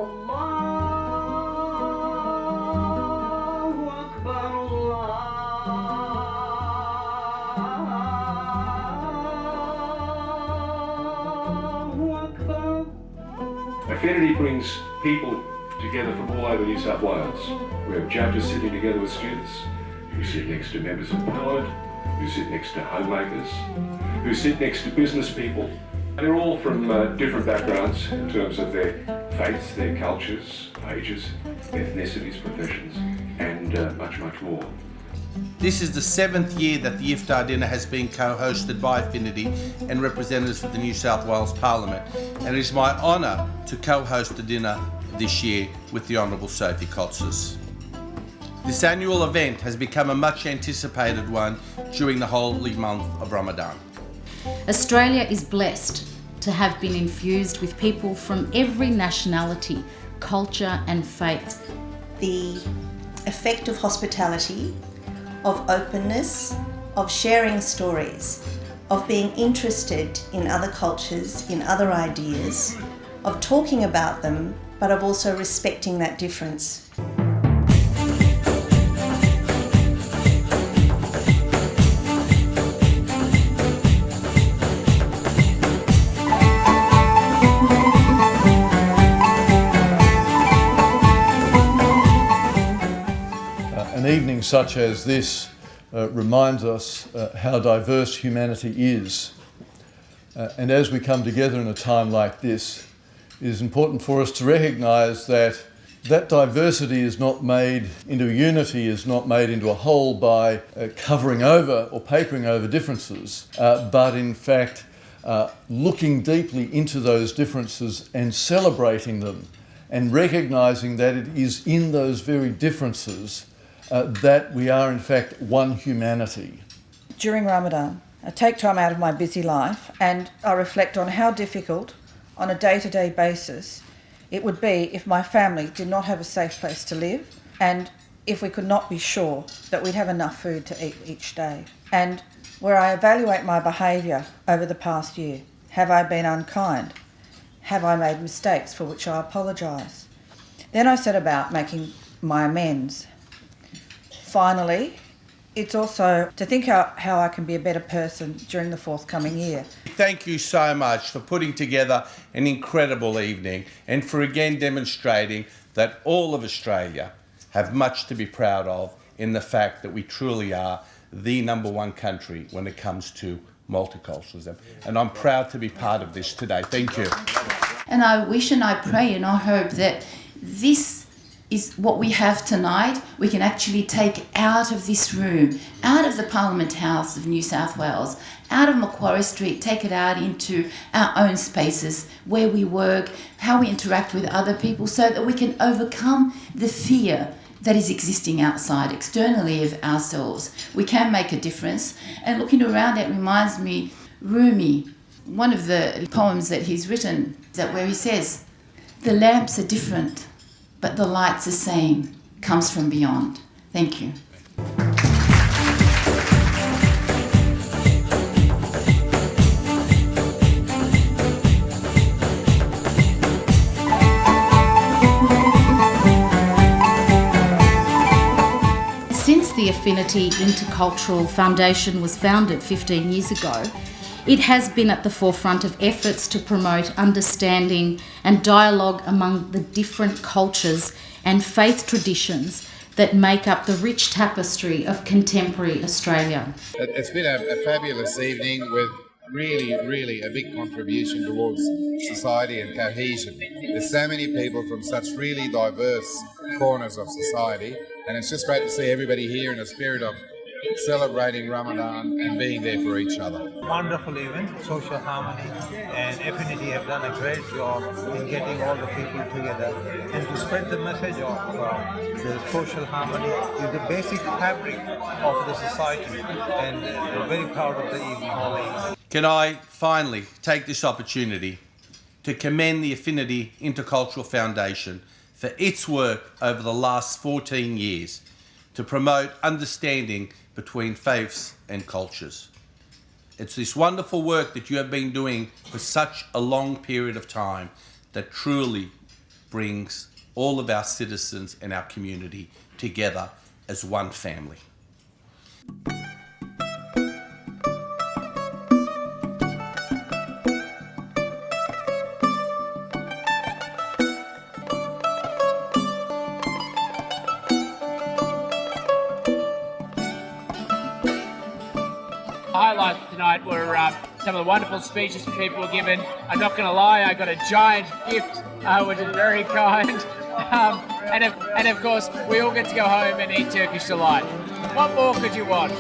Allahu Akbar, Allahu Akbar. Affinity brings people together from all over New South Wales. We have judges sitting together with students who sit next to members of Parliament, who sit next to homemakers, who sit next to business people. And they're all from different backgrounds in terms of their faiths, their cultures, ages, ethnicities, professions, and much, much more. This is the 7th year that the Iftar dinner has been co-hosted by Affinity and representatives for the New South Wales Parliament, and it is my honour to co-host the dinner this year with the Honourable Sophie Cotsas. This annual event has become a much anticipated one during the holy month of Ramadan. Australia is blessed to have been infused with people from every nationality, culture and faith. The effect of hospitality, of openness, of sharing stories, of being interested in other cultures, in other ideas, of talking about them, but of also respecting that difference. An evening such as this reminds us how diverse humanity is. And as we come together in a time like this, it is important for us to recognise that diversity is not made into unity, is not made into a whole by covering over or papering over differences, but in fact looking deeply into those differences and celebrating them and recognising that it is in those very differences that we are in fact one humanity. During Ramadan, I take time out of my busy life and I reflect on how difficult, on a day-to-day basis, it would be if my family did not have a safe place to live and if we could not be sure that we'd have enough food to eat each day. And where I evaluate my behaviour over the past year, have I been unkind? Have I made mistakes for which I apologise? Then I set about making my amends. Finally, it's also to think how I can be a better person during the forthcoming year. Thank you so much for putting together an incredible evening and for again demonstrating that all of Australia have much to be proud of in the fact that we truly are the #1 country when it comes to multiculturalism. And I'm proud to be part of this today. Thank you. And I wish and I pray and I hope that this is what we have tonight, we can actually take out of this room, out of the Parliament House of New South Wales, out of Macquarie Street, take it out into our own spaces, where we work, how we interact with other people, so that we can overcome the fear that is existing outside, externally of ourselves. We can make a difference. And looking around, it reminds me, Rumi, one of the poems that he's written, that where he says, "The lamps are different, but the light's the same, comes from beyond." Thank you. Since the Affinity Intercultural Foundation was founded 15 years ago, it has been at the forefront of efforts to promote understanding and dialogue among the different cultures and faith traditions that make up the rich tapestry of contemporary Australia. It's been a fabulous evening with really a big contribution towards society and cohesion. There's so many people from such really diverse corners of society, and it's just great to see everybody here in a spirit of celebrating Ramadan and being there for each other. Wonderful event, social harmony, and Affinity have done a great job in getting all the people together and to spread the message of the social harmony is the basic fabric of the society, and we're very proud of the evening hall. Can I finally take this opportunity to commend the Affinity Intercultural Foundation for its work over the last 14 years to promote understanding between faiths and cultures. It's this wonderful work that you have been doing for such a long period of time that truly brings all of our citizens and our community together as one family. Highlights tonight were some of the wonderful speeches people were given. I'm not going to lie, I got a giant gift, which is very kind. And of course, we all get to go home and eat Turkish delight. What more could you want?